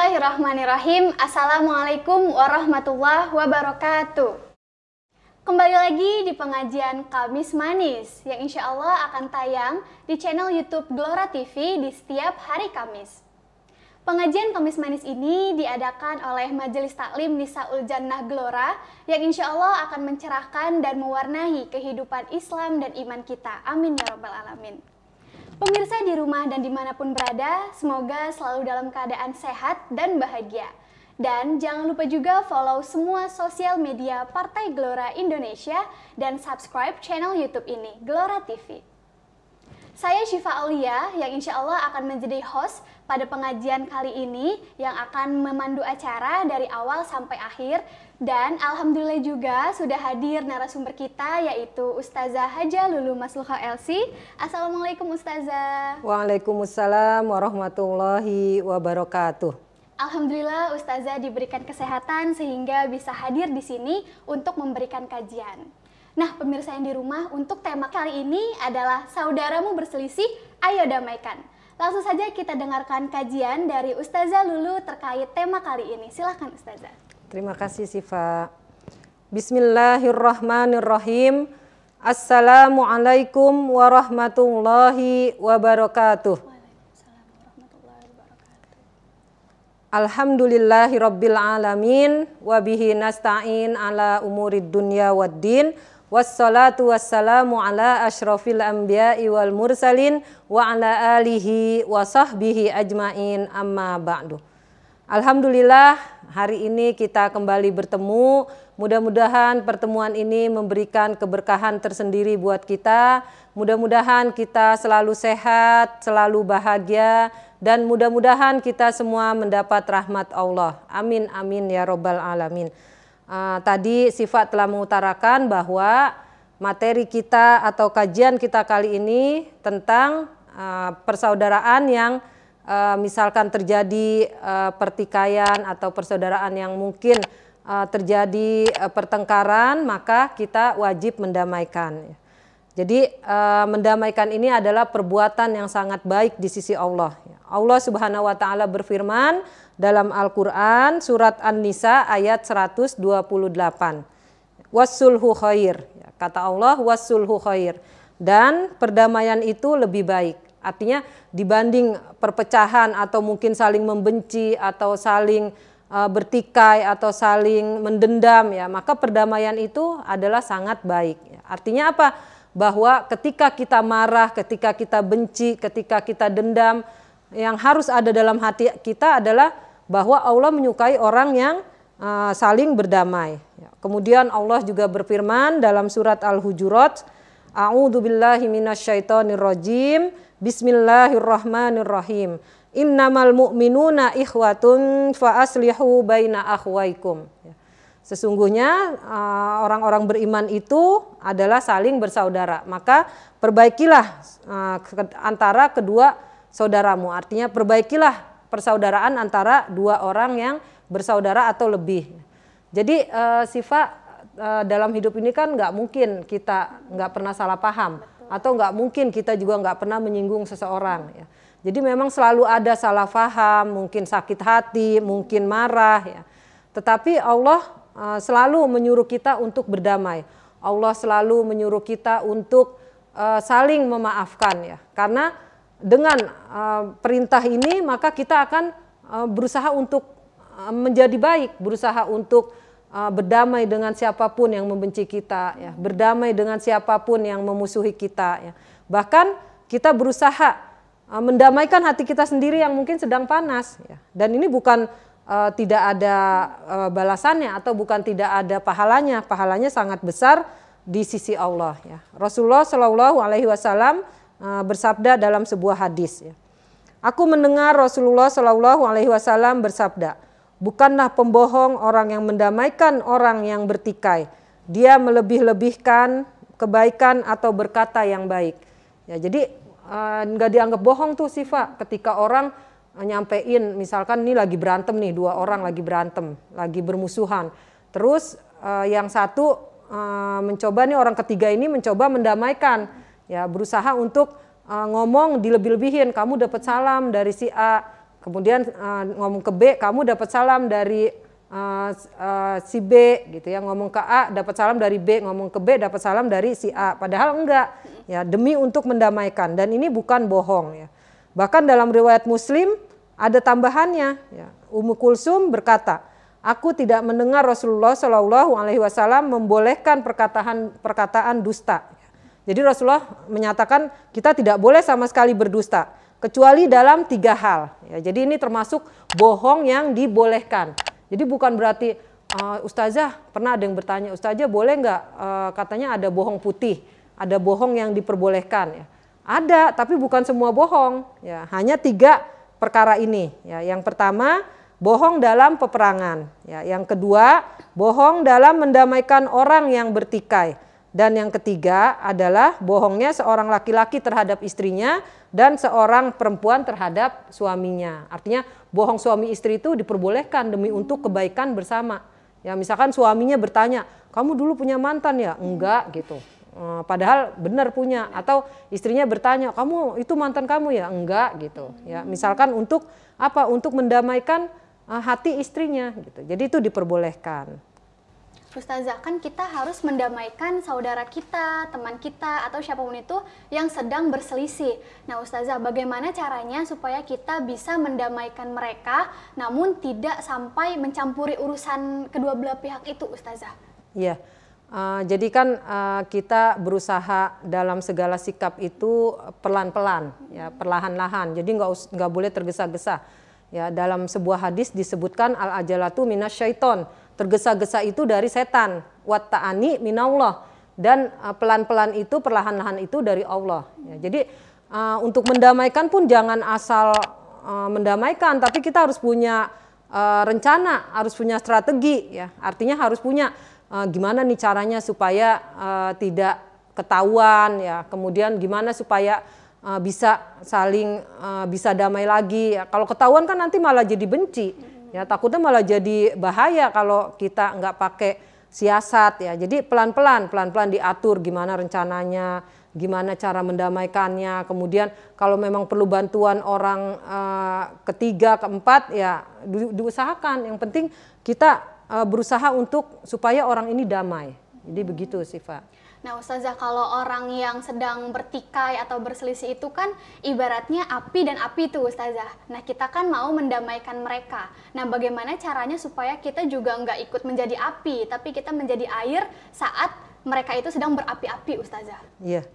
Bismillahirrahmanirrahim. Assalamualaikum warahmatullahi wabarakatuh. Kembali lagi di pengajian Kamis Manis yang insya Allah akan tayang di channel YouTube Glora TV di setiap hari Kamis. Pengajian Kamis Manis ini diadakan oleh Majelis Taklim Nisaul Jannah Glora yang insya Allah akan mencerahkan dan mewarnai kehidupan Islam dan iman kita. Amin ya Rabbal Alamin. Pemirsa di rumah dan dimanapun berada, semoga selalu dalam keadaan sehat dan bahagia. Dan jangan lupa juga follow semua sosial media Partai Glora Indonesia dan subscribe channel YouTube ini, Glora TV. Saya Syifa Aulia yang insya Allah akan menjadi host pada pengajian kali ini yang akan memandu acara dari awal sampai akhir. Dan alhamdulillah juga sudah hadir narasumber kita yaitu Ustazah Haja Lulu Masluha Elsi. Assalamualaikum Ustazah. Waalaikumsalam warahmatullahi wabarakatuh. Alhamdulillah Ustazah diberikan kesehatan sehingga bisa hadir di sini untuk memberikan kajian. Nah, pemirsa yang di rumah, untuk tema kali ini adalah saudaramu berselisih, ayo damaikan. Langsung saja kita dengarkan kajian dari Ustazah Lulu terkait tema kali ini. Silahkan Ustazah. Terima kasih Sifa. Bismillahirrahmanirrahim. Assalamualaikum warahmatullahi wabarakatuh. Alhamdulillahirabbil alamin wa bihi nasta'in ala umurid dunya waddin. Wassalatu wassalamu ala asyrafil anbiya'i wal mursalin wa ala alihi wa sahbihi ajmain amma ba'du. Alhamdulillah hari ini kita kembali bertemu. Mudah-mudahan pertemuan ini memberikan keberkahan tersendiri buat kita. Mudah-mudahan kita selalu sehat, selalu bahagia, dan mudah-mudahan kita semua mendapat rahmat Allah. Amin amin ya robbal alamin. Tadi Sifat telah mengutarakan bahwa materi kita atau kajian kita kali ini tentang persaudaraan yang misalkan terjadi pertikaian atau persaudaraan yang mungkin terjadi pertengkaran, maka kita wajib mendamaikan. Jadi mendamaikan ini adalah perbuatan yang sangat baik di sisi Allah. Allah Subhanahu wa taala berfirman dalam Al-Qur'an surat An-Nisa ayat 128. Wassulhu khair. Kata Allah wassulhu khair. Dan perdamaian itu lebih baik. Artinya dibanding perpecahan atau mungkin saling membenci atau saling bertikai atau saling mendendam, ya, maka perdamaian itu adalah sangat baik. Artinya apa? Bahwa ketika kita marah, ketika kita benci, ketika kita dendam, yang harus ada dalam hati kita adalah bahwa Allah menyukai orang yang saling berdamai. Kemudian Allah juga berfirman dalam surat Al-Hujurat, A'udzubillahi minasyaitonirrajim, Bismillahirrahmanirrahim. Innamal mu'minuna ikhwatun fa aslihu baina akhwaikum. Sesungguhnya orang-orang beriman itu adalah saling bersaudara. Maka perbaikilah antara kedua saudaramu. Artinya perbaikilah persaudaraan antara dua orang yang bersaudara atau lebih. Jadi Sifat dalam hidup ini kan nggak mungkin kita nggak pernah salah paham. Atau nggak mungkin kita juga nggak pernah menyinggung seseorang. Ya. Jadi memang selalu ada salah paham, mungkin sakit hati, mungkin marah. Ya. Tetapi Allah selalu menyuruh kita untuk berdamai. Allah selalu menyuruh kita untuk saling memaafkan, ya. Karena dengan perintah ini maka kita akan berusaha untuk menjadi baik, berusaha untuk berdamai dengan siapapun yang membenci kita, ya. Berdamai dengan siapapun yang memusuhi kita, ya. Bahkan kita berusaha mendamaikan hati kita sendiri yang mungkin sedang panas, ya. Dan ini bukan tidak ada balasannya atau bukan tidak ada pahalanya. Pahalanya sangat besar di sisi Allah, ya. Rasulullah Shallallahu Alaihi Wasallam bersabda dalam sebuah hadis, ya. Aku mendengar Rasulullah Shallallahu Alaihi Wasallam bersabda, bukanlah pembohong orang yang mendamaikan orang yang bertikai. Dia melebih-lebihkan kebaikan atau berkata yang baik. Ya, jadi nggak dianggap bohong tuh Sifat ketika orang nyampein misalkan ini lagi berantem nih, dua orang lagi berantem, lagi bermusuhan. Terus yang satu mencoba nih, orang ketiga ini mencoba mendamaikan, ya, berusaha untuk ngomong dilebih-lebihin, kamu dapat salam dari si A, kemudian ngomong ke B, kamu dapat salam dari si B gitu ya, ngomong ke A dapat salam dari B, ngomong ke B dapat salam dari si A, padahal enggak ya, demi untuk mendamaikan, dan ini bukan bohong ya. Bahkan dalam riwayat Muslim ada tambahannya ya. Ummu Kulsum berkata, aku tidak mendengar Rasulullah Shallallahu Alaihi Wasallam membolehkan perkataan dusta. Jadi Rasulullah menyatakan kita tidak boleh sama sekali berdusta kecuali dalam 3 hal ya. Jadi ini termasuk bohong yang dibolehkan. Jadi bukan berarti Ustazah, pernah ada yang bertanya, Ustazah boleh nggak katanya ada bohong putih, ada bohong yang diperbolehkan ya. Ada, tapi bukan semua bohong ya, hanya 3 perkara ini ya. Yang pertama, bohong dalam peperangan ya. Yang kedua, bohong dalam mendamaikan orang yang bertikai. Dan yang ketiga adalah bohongnya seorang laki-laki terhadap istrinya dan seorang perempuan terhadap suaminya. Artinya bohong suami istri itu diperbolehkan demi untuk kebaikan bersama. Ya, misalkan suaminya bertanya, kamu dulu punya mantan ya? Enggak gitu. Padahal benar punya. Atau istrinya bertanya, kamu itu mantan kamu ya? Enggak gitu. Ya, misalkan untuk apa? Untuk mendamaikan hati istrinya gitu. Jadi itu diperbolehkan. Ustazah, kan kita harus mendamaikan saudara kita, teman kita, atau siapapun itu yang sedang berselisih. Nah Ustazah, bagaimana caranya supaya kita bisa mendamaikan mereka namun tidak sampai mencampuri urusan kedua belah pihak itu, Ustazah? Iya, jadi kan kita berusaha dalam segala sikap itu pelan-pelan, ya, perlahan-lahan. Jadi nggak boleh tergesa-gesa. Ya, dalam sebuah hadis disebutkan al-ajalatu minasyaiton. Tergesa-gesa itu dari setan, wat ta'ani minallah, dan pelan-pelan itu, perlahan-lahan itu dari Allah. Ya, jadi untuk mendamaikan pun jangan asal mendamaikan, tapi kita harus punya rencana, harus punya strategi. Ya, artinya harus punya gimana nih caranya supaya tidak ketahuan, ya. Kemudian gimana supaya bisa saling bisa damai lagi. Ya. Kalau ketahuan kan nanti malah jadi benci. Ya, takutnya malah jadi bahaya kalau kita nggak pakai siasat ya. Jadi pelan-pelan diatur gimana rencananya, gimana cara mendamaikannya. Kemudian kalau memang perlu bantuan orang ketiga, keempat ya diusahakan. Yang penting kita berusaha untuk supaya orang ini damai. Jadi begitu Sifa. Nah Ustazah, kalau orang yang sedang bertikai atau berselisih itu kan ibaratnya api dan api itu Ustazah. Nah kita kan mau mendamaikan mereka. Nah bagaimana caranya supaya kita juga nggak ikut menjadi api, tapi kita menjadi air saat mereka itu sedang berapi-api Ustazah? Iya,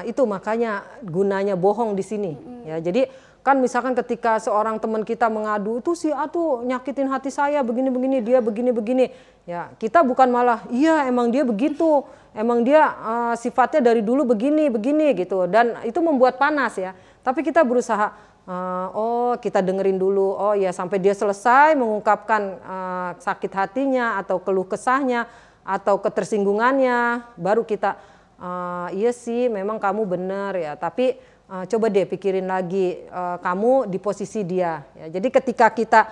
itu makanya gunanya bohong di sini. Ya, jadi kan misalkan ketika seorang teman kita mengadu, itu si A tuh nyakitin hati saya begini-begini, dia begini-begini. Ya, kita bukan malah, iya emang dia begitu. Emang dia sifatnya dari dulu begini gitu, dan itu membuat panas ya. Tapi kita berusaha, oh kita dengerin dulu, oh ya sampai dia selesai mengungkapkan sakit hatinya atau keluh kesahnya atau ketersinggungannya, baru kita iya sih memang kamu benar ya. Tapi coba deh pikirin lagi kamu di posisi dia. Ya, jadi ketika kita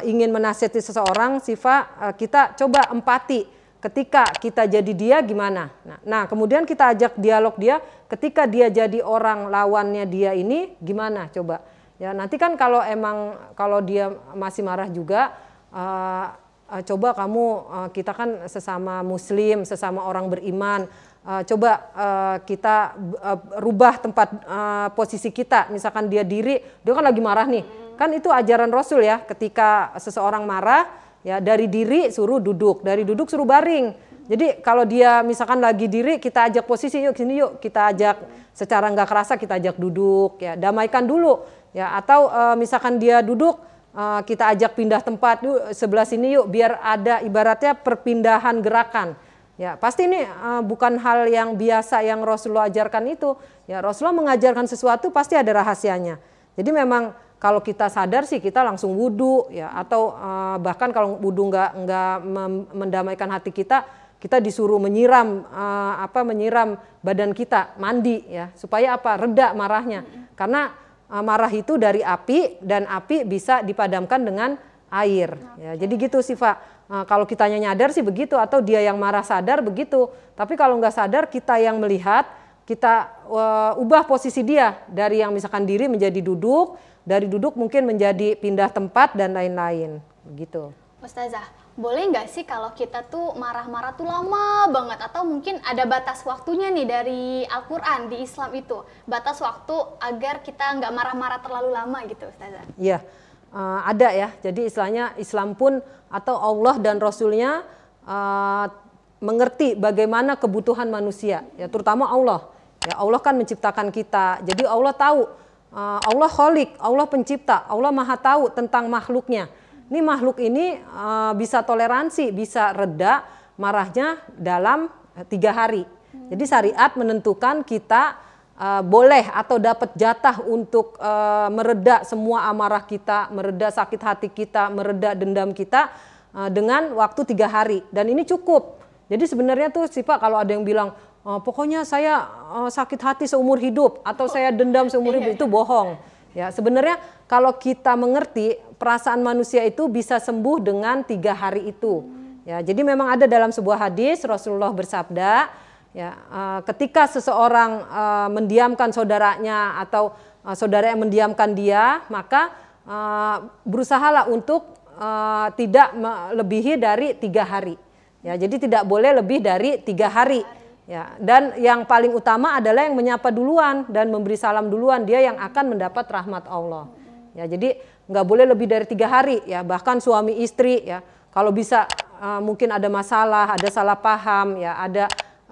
ingin menasihati seseorang, Sifa, kita coba empati. Ketika kita jadi dia gimana? Nah, kemudian kita ajak dialog dia. Ketika dia jadi orang lawannya dia ini gimana? Coba. Ya nanti kan kalau dia masih marah juga, coba kamu kita kan sesama Muslim, sesama orang beriman. Coba kita rubah tempat posisi kita. Misalkan dia diri, dia kan lagi marah nih. Kan itu ajaran Rasul ya. Ketika seseorang marah. Ya, dari diri suruh duduk, dari duduk suruh baring. Jadi kalau dia misalkan lagi diri, kita ajak posisi, yuk sini yuk, kita ajak secara nggak kerasa kita ajak duduk, ya damaikan dulu, ya. Atau misalkan dia duduk, kita ajak pindah tempat, yuk sebelah sini yuk, biar ada ibaratnya perpindahan gerakan. Ya pasti ini bukan hal yang biasa yang Rasulullah ajarkan itu. Ya Rasulullah mengajarkan sesuatu pasti ada rahasianya. Jadi memang kalau kita sadar sih kita langsung wudhu ya, atau bahkan kalau wudhu nggak mendamaikan hati kita disuruh menyiram menyiram badan kita, mandi ya, supaya apa? Reda marahnya. Karena marah itu dari api, dan api bisa dipadamkan dengan air. Ya, jadi gitu sih Pak. Kalau kitanya nyadar sih begitu, atau dia yang marah sadar begitu. Tapi kalau nggak sadar kita yang melihat, kita ubah posisi dia dari yang misalkan diri menjadi duduk, dari duduk mungkin menjadi pindah tempat dan lain-lain, begitu. Ustazah, boleh nggak sih kalau kita tuh marah-marah tuh lama banget, atau mungkin ada batas waktunya nih dari Al-Quran di Islam itu, batas waktu agar kita nggak marah-marah terlalu lama gitu, Ustazah? Iya, ada ya. Jadi istilahnya Islam pun atau Allah dan Rasulnya mengerti bagaimana kebutuhan manusia, ya terutama Allah. Ya Allah kan menciptakan kita, jadi Allah tahu, Allah Khalik, Allah pencipta, Allah maha tahu tentang makhluknya. Ini makhluk ini bisa toleransi, bisa reda marahnya dalam 3 hari. Jadi syariat menentukan kita boleh atau dapat jatah untuk mereda semua amarah kita, mereda sakit hati kita, mereda dendam kita dengan waktu 3 hari. Dan ini cukup. Jadi sebenarnya tuh sih Pak, kalau ada yang bilang pokoknya saya sakit hati seumur hidup atau saya dendam seumur hidup, itu bohong. Ya, sebenarnya kalau kita mengerti perasaan manusia itu bisa sembuh dengan 3 hari itu. Ya, jadi memang ada dalam sebuah hadis Rasulullah bersabda, ya, ketika seseorang mendiamkan saudaranya atau saudara yang mendiamkan dia, maka berusahalah untuk tidak melebihi dari 3 hari. Ya, jadi tidak boleh lebih dari 3 hari. Ya, dan yang paling utama adalah yang menyapa duluan dan memberi salam duluan, dia yang akan mendapat rahmat Allah. Ya, jadi nggak boleh lebih dari 3 hari. Ya, bahkan suami istri ya, kalau bisa mungkin ada masalah, ada salah paham, ya, ada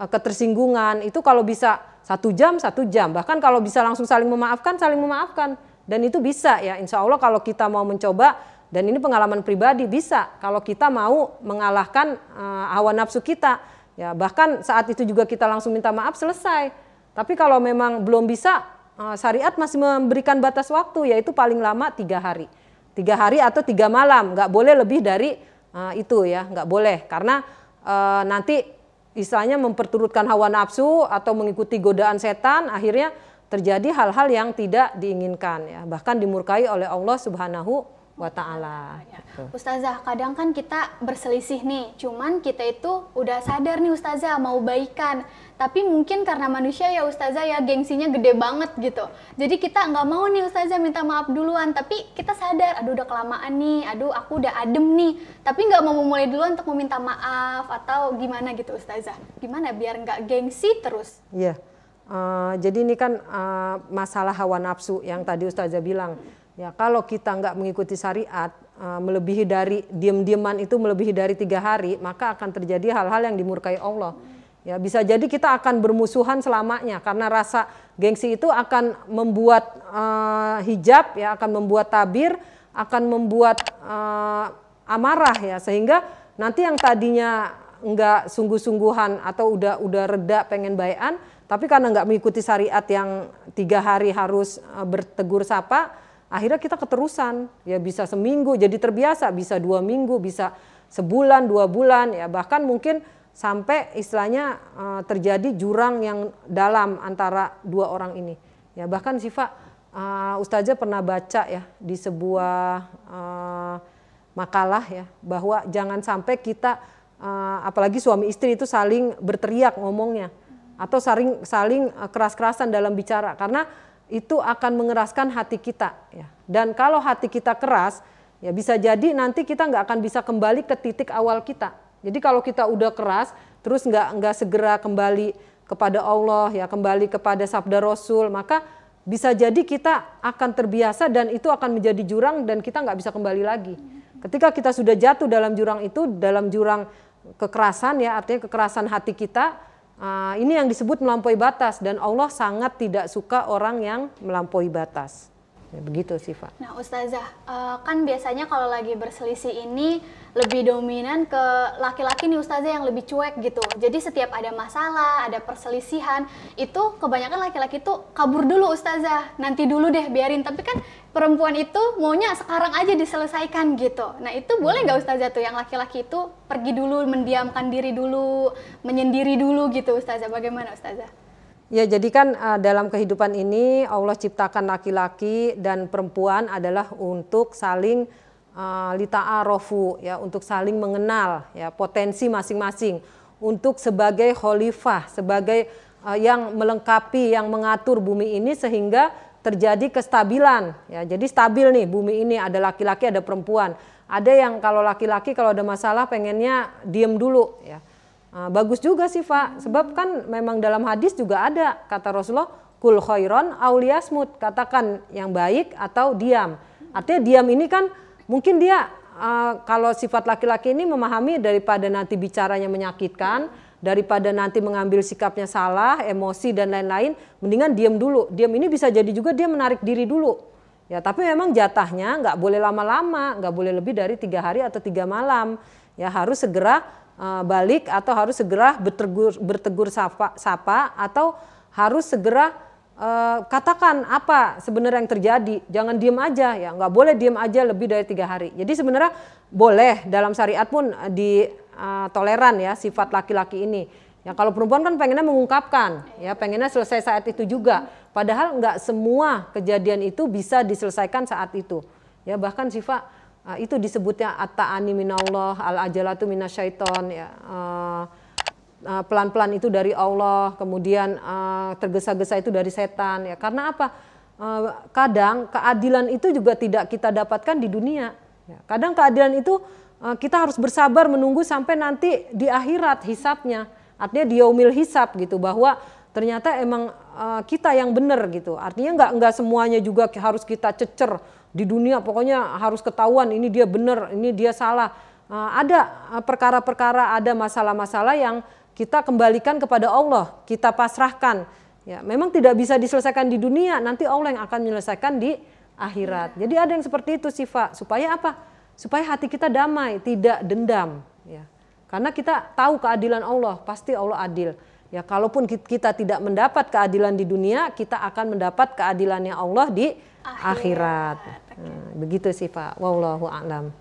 ketersinggungan, itu kalau bisa 1 jam, 1 jam. Bahkan kalau bisa langsung saling memaafkan, dan itu bisa ya. Insya Allah kalau kita mau mencoba, dan ini pengalaman pribadi, bisa kalau kita mau mengalahkan hawa nafsu kita. Ya, bahkan saat itu juga kita langsung minta maaf, selesai. Tapi kalau memang belum bisa, syariat masih memberikan batas waktu, yaitu paling lama 3 hari. 3 hari atau 3 malam, nggak boleh lebih dari itu ya, nggak boleh. Karena nanti istilahnya memperturutkan hawa nafsu atau mengikuti godaan setan, akhirnya terjadi hal-hal yang tidak diinginkan ya, bahkan dimurkai oleh Allah Subhanahu wa ta'ala. Ustazah, kadang kan kita berselisih nih, cuman kita itu udah sadar nih Ustazah mau baikan, tapi mungkin karena manusia ya Ustazah ya, gengsinya gede banget gitu. Jadi kita nggak mau nih Ustazah minta maaf duluan, tapi kita sadar, aduh udah kelamaan nih, aduh aku udah adem nih, tapi nggak mau memulai duluan untuk meminta maaf atau gimana gitu Ustazah. Gimana biar nggak gengsi terus? Iya, jadi ini kan masalah hawa nafsu yang tadi Ustazah bilang. Ya, kalau kita nggak mengikuti syariat, melebihi dari diam-diaman itu melebihi dari 3 hari, maka akan terjadi hal-hal yang dimurkai Allah. Ya, bisa jadi kita akan bermusuhan selamanya karena rasa gengsi itu akan membuat hijab, ya, akan membuat tabir, akan membuat amarah ya, sehingga nanti yang tadinya nggak sungguh-sungguhan atau udah reda pengen baikan, tapi karena nggak mengikuti syariat yang 3 hari harus bertegur sapa, akhirnya kita keterusan, ya bisa seminggu jadi terbiasa, bisa 2 minggu, bisa sebulan, 2 bulan, ya bahkan mungkin sampai istilahnya terjadi jurang yang dalam antara 2 orang ini. Ya bahkan Syifa, Ustazah pernah baca ya di sebuah makalah ya, bahwa jangan sampai kita apalagi suami istri itu saling berteriak ngomongnya atau saling keras-kerasan dalam bicara, karena itu akan mengeraskan hati kita ya. Dan kalau hati kita keras ya bisa jadi nanti kita nggak akan bisa kembali ke titik awal kita. Jadi kalau kita udah keras terus nggak segera kembali kepada Allah ya, kembali kepada sabda Rasul, maka bisa jadi kita akan terbiasa dan itu akan menjadi jurang dan kita nggak bisa kembali lagi. Ketika kita sudah jatuh dalam jurang itu, dalam jurang kekerasan ya, artinya kekerasan hati kita, ini yang disebut melampaui batas, dan Allah sangat tidak suka orang yang melampaui batas. Ya, begitu Syifa. Nah Ustazah, kan biasanya kalau lagi berselisih ini lebih dominan ke laki-laki nih Ustazah yang lebih cuek gitu. Jadi setiap ada masalah, ada perselisihan, itu kebanyakan laki-laki tuh kabur dulu Ustazah, nanti dulu deh biarin. Tapi kan perempuan itu maunya sekarang aja diselesaikan gitu. Nah itu boleh nggak Ustazah tuh yang laki-laki itu pergi dulu, mendiamkan diri dulu, menyendiri dulu gitu Ustazah, bagaimana Ustazah? Ya, jadi kan dalam kehidupan ini Allah ciptakan laki-laki dan perempuan adalah untuk saling lita'arofu ya, untuk saling mengenal ya potensi masing-masing, untuk sebagai khalifah, sebagai yang melengkapi, yang mengatur bumi ini sehingga terjadi kestabilan. Ya, jadi stabil nih bumi ini, ada laki-laki, ada perempuan. Ada yang kalau laki-laki kalau ada masalah pengennya diem dulu. Ya. Bagus juga sih Pak, sebab kan memang dalam hadis juga ada kata Rasulullah, kul khairon auliyasmut, katakan yang baik atau diam. Artinya diam ini kan mungkin dia kalau sifat laki-laki ini memahami daripada nanti bicaranya menyakitkan, daripada nanti mengambil sikapnya salah, emosi dan lain-lain, mendingan diam dulu. Diam ini bisa jadi juga dia menarik diri dulu. Ya, tapi memang jatahnya nggak boleh lama-lama, nggak boleh lebih dari 3 hari atau 3 malam. Ya, harus segera balik atau harus segera bertegur sapa atau harus segera katakan apa sebenarnya yang terjadi. Jangan diem aja, ya nggak boleh diem aja lebih dari 3 hari. Jadi sebenarnya boleh dalam syariat pun toleran ya sifat laki-laki ini. Ya kalau perempuan kan pengennya mengungkapkan, ya pengennya selesai saat itu juga. Padahal nggak semua kejadian itu bisa diselesaikan saat itu. Ya bahkan sifat itu disebutnya at-ta'ani minallah, al-ajalatu minasyaiton, ya. Pelan-pelan itu dari Allah, kemudian tergesa-gesa itu dari setan. Ya karena apa? Kadang keadilan itu juga tidak kita dapatkan di dunia. Ya, kadang keadilan itu kita harus bersabar menunggu sampai nanti di akhirat hisabnya. Artinya di yaumil hisab gitu, bahwa ternyata emang kita yang benar gitu. Artinya nggak semuanya juga harus kita cecer di dunia, pokoknya harus ketahuan ini dia benar, ini dia salah. Ada perkara-perkara, ada masalah-masalah yang kita kembalikan kepada Allah, kita pasrahkan. Ya, memang tidak bisa diselesaikan di dunia, nanti Allah yang akan menyelesaikan di akhirat. Jadi ada yang seperti itu sifat, supaya apa? Supaya hati kita damai, tidak dendam. Ya. Karena kita tahu keadilan Allah, pasti Allah adil. Ya, kalaupun kita tidak mendapat keadilan di dunia, kita akan mendapat keadilannya Allah di akhirat. Begitu sih Pak. Wallahu a'lam.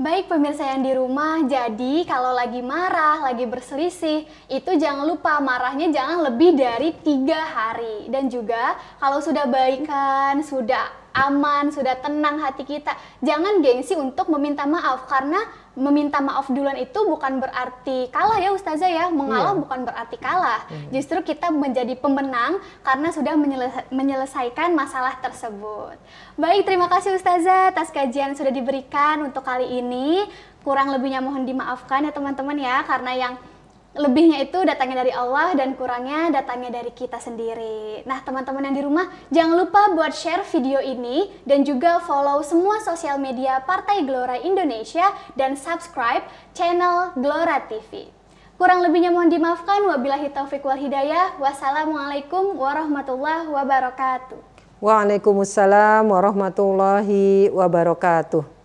Baik pemirsa yang di rumah, jadi kalau lagi marah, lagi berselisih, itu jangan lupa marahnya jangan lebih dari 3 hari. Dan juga kalau sudah baikan, sudah aman, sudah tenang hati kita, jangan gengsi untuk meminta maaf. Karena meminta maaf duluan itu bukan berarti kalah ya Ustazah ya, mengalah bukan berarti kalah. Justru kita menjadi pemenang karena sudah menyelesaikan masalah tersebut. Baik, terima kasih Ustazah atas kajian yang sudah diberikan untuk kali ini. Kurang lebihnya mohon dimaafkan ya teman-teman ya, karena yang lebihnya itu datangnya dari Allah dan kurangnya datangnya dari kita sendiri. Nah teman-teman yang di rumah, jangan lupa buat share video ini dan juga follow semua sosial media Partai Gelora Indonesia dan subscribe channel Gelora TV. Kurang lebihnya mohon dimaafkan. Wabillahi taufiq wal hidayah. Wassalamualaikum warahmatullahi wabarakatuh. Waalaikumsalam warahmatullahi wabarakatuh.